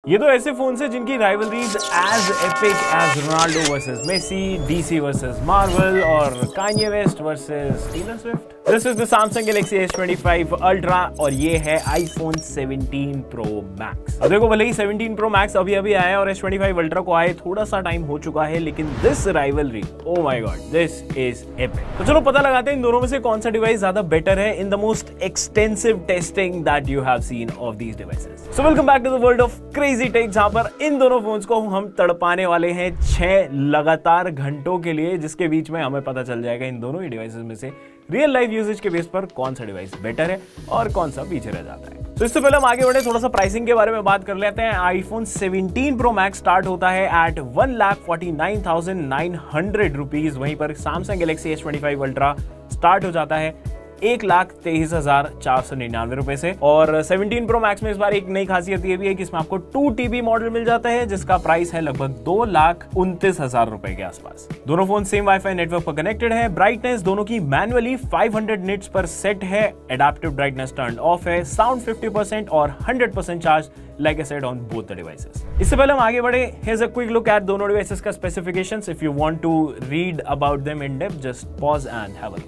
ये तो ऐसे फोन है जिनकी rivalries as epic as Ronaldo versus Messi, DC versus Marvel और Kanye West versus Taylor Swift. This is the Samsung Galaxy S25 ultra और ये है आईफोन 17 प्रो मैक्स। अब देखो भले ही 17 प्रो मैक्स अभी अभी आया है और S25 अल्ट्रा को आए थोड़ा सा टाइम हो चुका है, लेकिन this rivalry, oh my God, this is epic. तो चलो पता लगाते हैं इन दोनों में से कौन सा डिवाइस ज्यादा बेटर है in the most extensive testing that you have seen of these devices. So welcome back to the world of crazy tech, जहां पर इन दोनों फोन्स को हम तड़पाने वाले हैं 6 लगातार घंटों के लिए, जिसके बीच में हमें पता चल जाएगा इन दोनों ही डिवाइसेस में से रियल लाइफ यूजेज के बेस पर कौन सा डिवाइस बेटर है और कौन सा पीछे रह जाता है। तो इससे पहले हम आगे बढ़े, थोड़ा सा प्राइसिंग के बारे में बात कर लेते हैं। आईफोन 17 प्रो मैक्स स्टार्ट होता है एट 1,49,900 रुपीज। वहीं पर Samsung Galaxy S25 ultra start हो जाता है 1,23,499 रुपए से। और 17 प्रो मैक्स में इस बार एक नई खासियत ये भी है कि इसमें आपको 2 TB मॉडल मिल जाता है, जिसका प्राइस है लगभग 2,29,000 रुपए के आसपास। दोनों फोन सेम वाईफाई नेटवर्क पर कनेक्टेड है। ब्राइटनेस दोनों की मैनुअली 500 निट्स पर सेट है। एडेप्टिव ब्राइटनेस टर्न ऑफ है। साउंड 50% और 100% charge like I said on both the devices. इससे पहले हम आगे बढ़े, here's a quick look at दोनों devices का specifications. If you want to read about them in depth, just pause and have a look.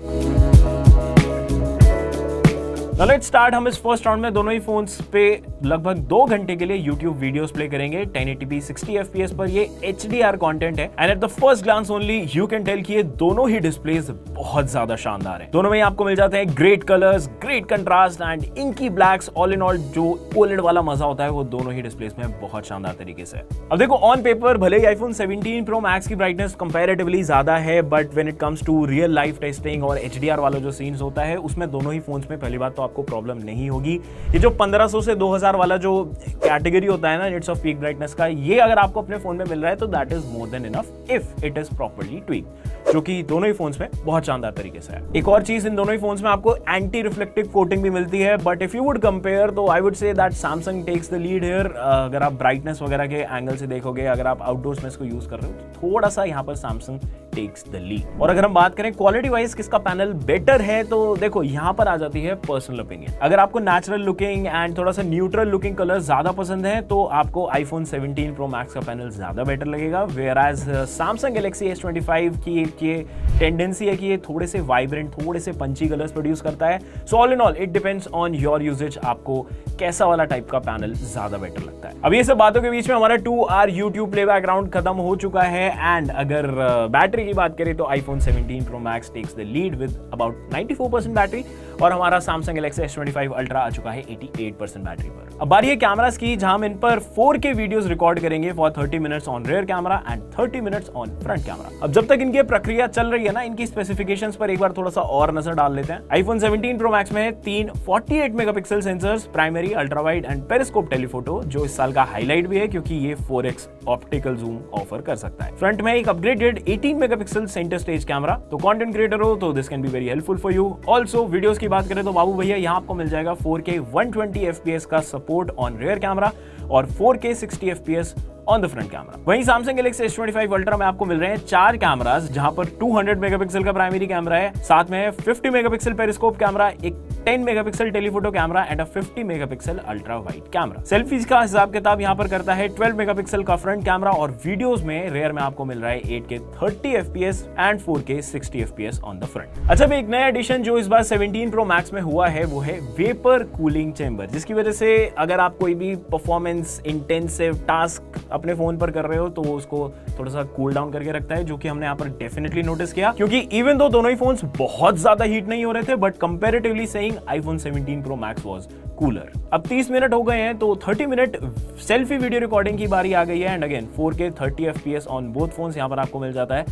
Now let's start. हम इस first round में दोनों ही फोन्स पे लगभग 2 घंटे के लिए YouTube वीडियोस प्ले करेंगे 1080p 60 FPS पर। ये HDR कंटेंट है and at the first glance only you can tell कि ये दोनों ही डिस्प्लेस बहुत ज्यादा शानदार है। दोनों में आपको मिल जाते हैं great colours, great contrast and inky blacks. All in all जो OLED वाला मजा होता है वो दोनों ही डिस्प्लेस में बहुत शानदार तरीके से है। अब देखो ऑन पेपर भले ही आईफोन 17 प्रो मैक्स की ब्राइटनेस कंपैरेटिवली ज्यादा है, but when it comes to real life testing और HDR वाला जो सीन्स होता है उसमें दोनों ही फोन्स में पहली बात तो आपको प्रॉब्लम नहीं होगी। ये जो 1500 से 2000 वाला जो कैटेगरी होता है ना निट्स ऑफ पीक ब्राइटनेस का, ये अगर आपको अपने फोन में मिल रहा है तो that is more than enough if it is properly tweak, जो कि दोनों ही फोन्स में बहुत शानदार तरीके से है। एक और चीज, इन दोनों ही फोन्स में आपको एंटी रिफ्लेक्टिव कोटिंग भी मिलती है, but if you would compare तो I would say that Samsung takes the lead here. अगर आप ब्राइटनेस वगैरह के एंगल से देखोगे, अगर आप आउटडोर्स में इसको यूज कर रहे हो तो थोड़ा सा यहाँ पर सैमसंग टेक्स द लीड। और अगर हम बात करें क्वालिटी वाइज किसका पैनल बेटर है, तो देखो यहाँ पर आ जाती है पर्सनल ओपिनियन। अगर आपको नेचुरल लुकिंग एंड थोड़ा सा न्यूट्रल लुकिंग कलर ज्यादा पसंद है तो आपको आईफोन 17 प्रो मैक्स का पैनल ज्यादा बेटर लगेगा। वेयरएज सैमसंग गैलेक्सी S25 की टेंडेंसी है कि ये थोड़े से वाइब्रेंट, थोड़े से पंची कलर्स प्रोड्यूस करता है। So all in all it depends on your usage, आपको कैसा वाला टाइप का पैनल ज्यादा बेटर लगता है। अब ये सब बातों के बीच में हमारा 2 आवर YouTube प्लेबैक राउंड खत्म हो चुका है एंड अगर बैटरी की बात करें तो iPhone 17 Pro Max takes the lead with about 94% battery और हमारा सैमसंग गैलेक्सी S25 अल्ट्रा आ चुका है 88% बैटरी पर। अब बारी है कैमरास की, जहां हम इन पर 4K वीडियोस रिकॉर्ड करेंगे for 30 minutes on rear camera and 30 minutes on front camera. अब जब तक इनकी प्रक्रिया चल रही है ना, इनकी स्पेसिफिकेशंस पर एक बार थोड़ा सा और नजर डाल लेते हैं। आईफोन 17 प्रो मैक्स में 3 48 megapixel sensors, primary, ultra wide and periscope telephoto, जो इस साल का हाईलाइट भी है क्योंकि ये 4x ऑप्टिकल जूम ऑफर कर सकता है। फ्रंट में एक upgraded 18 megapixel centre stage camera, तो कंटेंट क्रिएटर हो तो this can be very helpful for you. Also videos की बात करें तो बाबू भैया यहाँ आपको मिल जाएगा 4K 120 FPS का सपोर्ट ऑन रियर कैमरा और 4K 60 FPS on the front camera. वहीं सैमसंग गैलेक्सी S25 अल्ट्रा में आपको मिल रहे हैं 4 कैमरास, जहां पर 200 मेगापिक्सल का प्राइमरी कैमरा है, साथ में 50 मेगापिक्सल पेरिस्कोप कैमरा, एक 10 megapixel telephoto camera and 50 megapixel ultra wide camera. Selfies का हिसाब किताब यहाँ पर करता है 12 मेगापिक्सल का फ्रंट कैमरा और वीडियोस में रेयर में आपको मिल रहा है 8K 30 FPS and 4K 60 FPS on the front. अच्छा, भी एक नया एडिशन जो इस बार 17 प्रो मैक्स में हुआ है वो है वेपर कूलिंग चेंबर, जिसकी वजह से अगर आप कोई भी परफॉर्मेंस इंटेंसिव टास्क अपने फोन पर कर रहे हो तो उसको थोड़ा सा कूल डाउन करके रखता है, जो कि हमने यहाँ पर डेफिनेटली नोटिस किया, क्योंकि इवन दो दोनों ही फोन्स बहुत ज्यादा हीट नहीं हो रहे थे, but comparatively saying iPhone 17 Pro max was cooler. अब 30 मिनट हो गए हैं तो 30 मिनट सेल्फी वीडियो रिकॉर्डिंग की बारी आ गई है and again 4K 30 FPS on both phones यहाँ पर आपको मिल जाता है।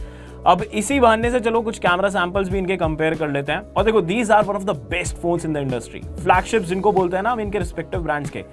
अब इसी बहाने से चलो कुछ कैमरा सैंपल्स भी इनके कंपेयर कर लेते हैं। और देखो, these are one of the best phones in the industry, flagships जिनको बोलते हैं ना हम इनके रिस्पेक्टिव ब्रांड्स के,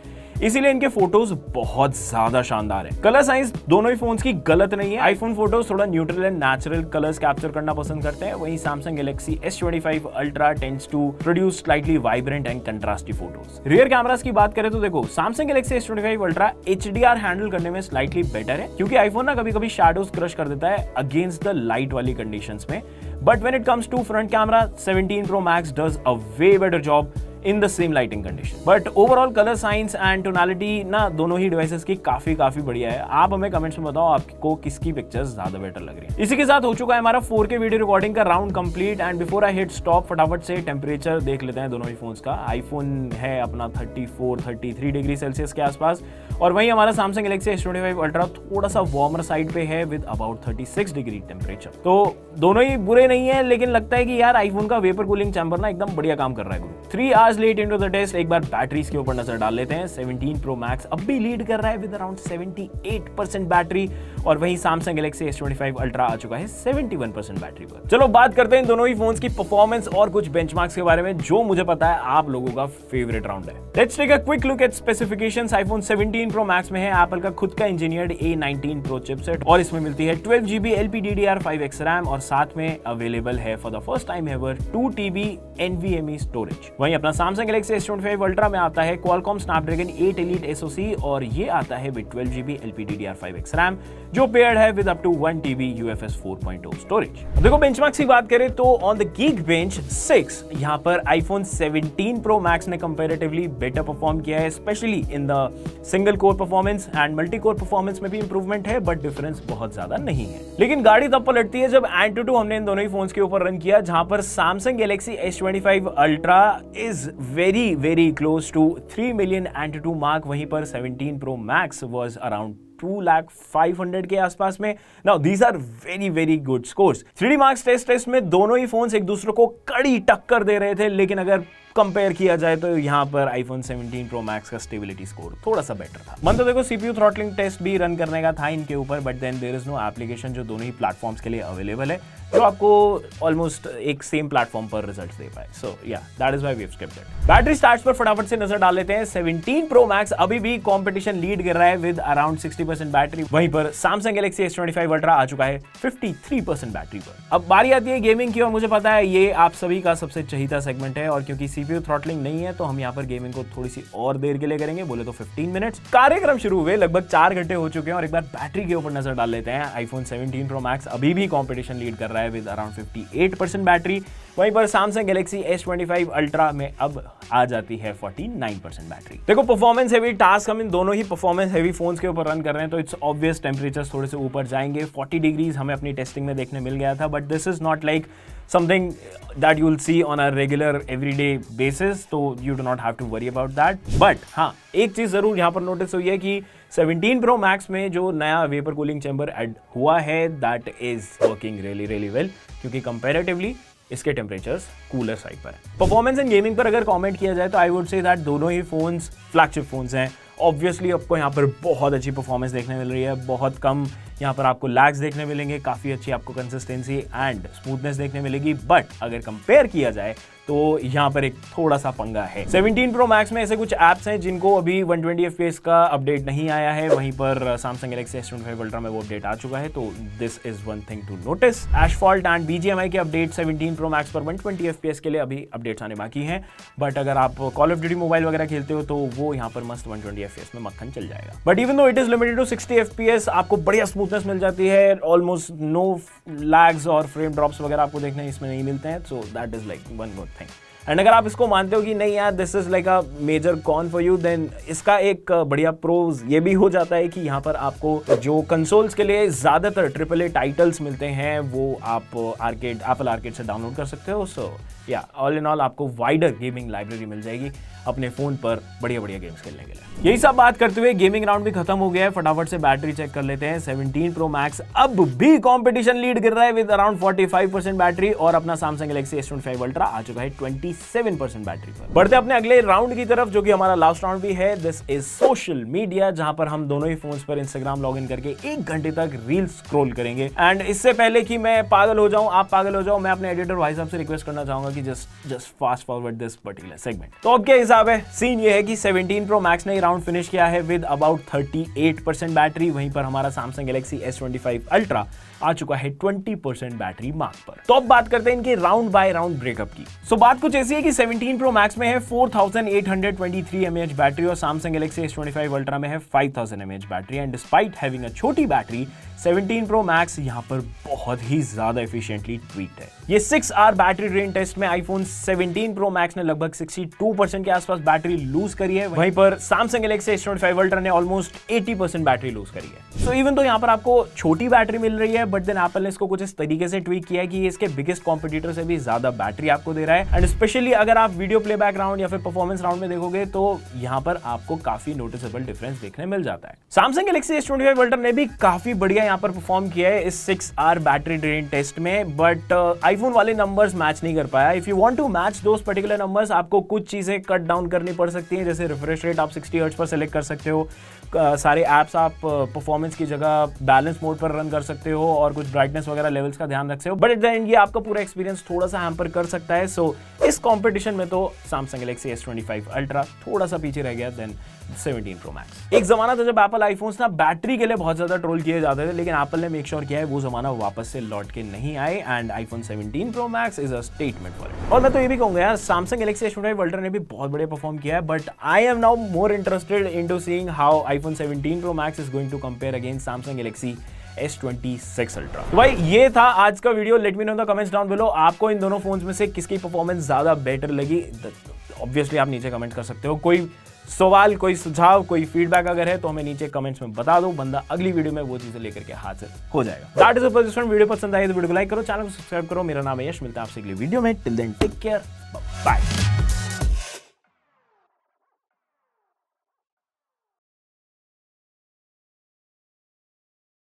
इसीलिए इनके फोटोज बहुत ज्यादा शानदार है। कलर साइंस दोनों ही फोन्स की गलत नहीं है। आईफोन फोटोज थोड़ा neutral and natural colours capture करना पसंद करते हैं, वहीं Samsung Galaxy S25 ultra tends to produce slightly vibrant and contrasty photos. Rear cameras की बात करें तो देखो, Samsung Galaxy S25 ultra HDR handle करने में स्लाइटली बेटर है, क्योंकि आईफोन ना कभी कभी शैडोज क्रश कर देता है अगेंस्ट द लाइट वाली कंडीशंस में। But when it comes to front camera, 17 Pro Max does a way better job in the same lighting condition. But overall colour science and tonality ना दोनों ही devices की काफी बढ़िया है। आप हमें कमेंट्स में बताओ आपको किसकी पिक्चर्स ज्यादा बेटर लग रही है। इसी के साथ हो चुका है हमारा 4K वीडियो रिकॉर्डिंग का round complete and before I hit stop फटाफट से टेम्परेचर देख लेते हैं दोनों ही फोन्स का। आईफोन है अपना 34-33 डिग्री सेल्सियस के आसपास और वहीं हमारा सैमसंग गैलेक्सी S25 अल्ट्रा थोड़ा सा वार्मर साइड पे है विद अबाउट 36 डिग्री टेम्परेचर। तो दोनों ही बुरे नहीं है, लेकिन लगता है कि यार आईफोन का वेपर कूलिंग चैम्बर ना एकदम बढ़िया काम कर रहा है गुरु। 3 hours late into the test एक बार बैटरीज के ऊपर नजर डाल लेते हैं। 17 Pro Max अब भी लीड कर रहा है विद अराउंड 78% बैटरी और वहीं सैमसंग गैलेक्सी S25 अल्ट्रा आ चुका है 71% बैटरी पर। चलो बात करते हैं दोनों ही फोन्स की परफॉर्मेंस और कुछ बेंचमार्क्स के बारे में जो मुझे पता है आप लोगों का फेवरेट राउंड है। Let's take a quick look at specifications. IPhone 17 Pro Max में है एप्पल का खुद का इंजीनियर्ड A19 Pro चिपसेट और इसमें मिलती है 12GB LPDDR5X रैम और साथ में अवेलेबल है for the first time ever 2TB NVMe storage. वहीं अपना सैमसंग गैलेक्सी S25 अल्ट्रा में आता है Qualcomm Snapdragon 8 Elite SoC और ये आता है विद 12GB LPDDR5X रैम जो पेयर्ड है with up to 1TB UFS 4.0 storage. देखो बेंचमार्क्स की बात करें तो ऑन द Geekbench 6 यहाँ पर आईफोन 17 Pro Max ने कंपैरेटिवली बेटर परफॉर्म किया है, specially in the single core performance and multi core performance में भी इंप्रूवमेंट है बट डिफरेंस बहुत ज्यादा नहीं है। लेकिन गाड़ी तब पलटती है जब Antutu हमने इन दोनों ही फोन्स के ऊपर रन किया जहां पर Samsung Galaxy S25 Ultra is very close to 3 million Antutu mark, वहीं पर 17 Pro Max वाज अराउंड 2,500,000 के आसपास में। Now these are very good scores. 3D marks test में दोनों ही फोन्स एक दूसरे को कड़ी टक्कर दे रहे थे, लेकिन अगर कंपेयर किया जाए तो यहाँ पर आईफोन 17 Pro Max का स्टेबिलिटी स्कोर थोड़ा सा बेटर था। मन तो देखो CPU थ्रॉटलिंग टेस्ट भी रन करने का था इनके ऊपर, but then there is no application जो दोनों ही प्लेटफॉर्म्स के लिए अवेलेबल है जो आपको ऑलमोस्ट एक सेम प्लेटफॉर्म पर रिजल्ट्स दे पाए। So yeah that is why we have skipped it. Battery starts पर फटाफट से नजर डाल लेते हैं। 17 Pro Max अभी भी कंपटीशन लीड कर रहा है विद अराउंड 60% बैटरी, वहीं पर सैमसंग गैलेक्सी S25 अल्ट्रा आ चुका है 53% बैटरी पर। अब बारी आती है गेमिंग की और मुझे पता है ये आप सभी का सबसे चहीता सेगमेंट है और क्योंकि CPU थ्रॉटलिंग नहीं है तो हम यहाँ पर गेमिंग को थोड़ी सी और देर के लिए करेंगे, बोले तो 15 मिनट्स। कार्यक्रम शुरू हुए लगभग 4 घंटे हो चुके हैं और एक बार बैटरी के ऊपर नजर डाल लेते हैं। आईफोन 17 Pro Max अभी भी कंपटीशन लीड कर रहा है विद अराउंड 58% बैटरी, वहीं पर सैमसंग गैलेक्सी S25 अल्ट्रा में अब आ जाती है 49% बैटरी। देखो परफॉर्मेंस हेवी टास्क हम इन दोनों ही परफॉर्मेंस हेवी फोन्स के ऊपर रन कर रहे हैं तो इट्स ऑब्वियस टेम्परेचर्स थोड़े से ऊपर जाएंगे। 40 डिग्रीज हमें अपनी टेस्टिंग में देखने मिल गया था, but this is not like something that you'll see on a regular everyday basis, so you do not have to worry about that. But हाँ, एक चीज जरूर यहाँ पर नोटिस हुई है कि 17 Pro Max में जो नया वेपर कूलिंग चैम्बर ऐड हुआ है that is working really well, क्योंकि comparatively इसके टेम्परेचर्स कूलर साइड पर है। परफॉर्मेंस एंड गेमिंग पर अगर कमेंट किया जाए तो आई वुड से दैट दोनों ही फोन्स फ्लैगशिप फोन्स हैं। ऑब्वियसली आपको यहाँ पर बहुत अच्छी परफॉर्मेंस देखने मिल रही है, बहुत कम यहाँ पर आपको लैग्स देखने मिलेंगे, काफ़ी अच्छी आपको कंसिस्टेंसी एंड स्मूथनेस देखने मिलेगी। बट अगर कंपेयर किया जाए तो यहाँ पर एक थोड़ा सा पंगा है। 17 Pro Max में ऐसे कुछ ऐप्स हैं जिनको अभी 120 FPS का अपडेट नहीं आया है, वहीं पर Samsung Galaxy S25 Ultra में वो अपडेट आ चुका है, तो this is one thing to notice. Asphalt and BGMI के अपडेट 17 Pro Max पर 120 FPS के लिए अभी अपडेट्स आने बाकी हैं, बट अगर आप कॉल ऑफ ड्यूटी मोबाइल वगैरह खेलते हो तो वो यहाँ पर मस्त 120 FPS में मक्खन चल जाएगा। But even though it is limited to 60 FPS, आपको बढ़िया स्मूथनेस मिल जाती है, ऑलमोस्ट नो लैग्स और फ्रेम ड्रॉप्स वगैरह आपको देखने इसमें नहीं मिलते हैं, so that is like one good thing. And अगर आप इसको मानते हो कि नहीं यार this is like a major con for you, then इसका एक बढ़िया प्रोज ये भी हो जाता है कि यहाँ पर आपको जो कंसोल्स के लिए ज्यादातर AAA टाइटल्स मिलते हैं वो आप आर्केड एप्पल आर्केड से डाउनलोड कर सकते हो। सो या ऑल इन ऑल आपको वाइडर गेमिंग लाइब्रेरी मिल जाएगी अपने फोन पर बढ़िया गेम्स खेलने के लिए। यही सब बात करते हुए गेमिंग राउंड भी खत्म हो गया है, फटाफट से बैटरी चेक कर लेते हैं। 17 Pro Max अब भी कंपटीशन लीड कर रहा है विद अराउंड 45% बैटरी और अपना Samsung Galaxy S25 Ultra आ चुका है 27% बैटरी पर। बढ़ते अपने अगले राउंड की तरफ जो कि हमारा लास्ट राउंड भी है। दिस इज सोशल मीडिया, जहां पर हम दोनों ही फोन्स पर इंस्टाग्राम लॉग इन करके 1 घंटे तक रील स्क्रॉल करेंगे। एंड इससे पहले कि मैं पागल हो जाऊं, आप पागल हो जाओ, मैं अपने एडिटर भाई साहब से रिक्वेस्ट करना चाहूंगा कि just fast forward this particular segment. तो अब क्या हिसाब है? सीन ये है कि 17 Pro Max ने राउंड फिनिश किया है विद अबाउट 38% बैटरी, वहीं पर हमारा Samsung Galaxy S25 Ultra आ चुका है 20% बैटरी मार्क पर। तो अब बात करते हैं इनके राउंड बाय राउंड ब्रेकअप की। सो बात कुछ कैसी है कि 17 Pro Max में है 4823 mAh बैटरी और Samsung Galaxy S25 Ultra में है 5000 mAh battery and despite having a छोटी बैटरी 17 Pro Max यहां पर बहुत ही ज्यादा एफिशिएंटली ट्वीक्ड है। ये 6 आवर बैटरी ड्रेन टेस्ट में iPhone 17 Pro Max ने लगभग 62% के आसपास बैटरी लूज करी है, वहीं पर Samsung Galaxy S25 Ultra ने ऑलमोस्ट 80% बैटरी लूज करी है। सो इवन तो यहां पर आपको छोटी बैटरी मिल रही है, बट देन एप्पल ने इसको कुछ इस तरीके से ट्वीक किया है कि ये इसके बिगेस्ट कॉम्पिटिटर से भी ज्यादा बैटरी आपको दे रहा है एंड स्पेशली अगर आप वीडियो प्लेबैक राउंड या फिर परफॉर्मेंस राउंड में देखोगे तो यहां पर आपको काफी नोटिसेबल डिफरेंस देखने मिल जाता है। Samsung Galaxy S25 Ultra ने भी काफी बढ़िया यहां पर परफॉर्म किया है इस 6 आवर बैटरी ड्रेन टेस्ट में, बट आईफोन वाले नंबर्स मैच नहीं कर पाया। If you want to match those particular numbers आपको कुछ चीजें कट डाउन करनी पड़ सकती हैं, जैसे रिफ्रेश रेट आप 60 हर्ट्ज पर सेलेक्ट कर सकते हो, सारे ऐप्स आप परफॉर्मेंस की जगह बैलेंस मोड पर रन कर सकते हो और कुछ ब्राइटनेस वगैरह लेवल्स का ध्यान रख सकते हो, बट एट द एंड ये आपका पूरा एक्सपीरियंस थोड़ा सा हैम्पर कर सकता है। सो इस कंपटीशन में तो Samsung Galaxy S25 Ultra थोड़ा सा पीछे रह गया देन 17 Pro Max। एक जमाना था जब एप्पल आईफोन्स ना बैटरी के लिए बहुत ज्यादा ट्रोल किए जाते थे, लेकिन एप्पल ने मेक श्योर किया है वो जमाना वापस से लौट के नहीं आए and iPhone 17 Pro Max is a statement for it. और मैं तो ये भी कहूंगा यार, Samsung Galaxy S25 Ultra ने भी बहुत बढ़िया परफॉर्म किया है, but I am now more interested into seeing how iPhone 17 Pro Max is going to compare against Samsung Galaxy S26 Ultra। तो भाई ये था आज का video. Let me know in the comments down below आपको इन दोनों फोन्स में से किसकी परफॉर्मेंस ज्यादा बेटर लगी। ऑब्वियसली आप नीचे कमेंट कर सकते हो, कोई सवाल, कोई सुझाव, कोई फीडबैक अगर है तो हमें नीचे कमेंट्स में बता दो, बंदा अगली वीडियो में वो चीजें लेकर के हाजिर हो जाएगा। That is it for this one. Video पसंद आई तो वीडियो को लाइक करो, चैनल को सब्सक्राइब करो। मेरा नाम है यश, मिलता है आपसे अगली वीडियो में। Till then take care, bye.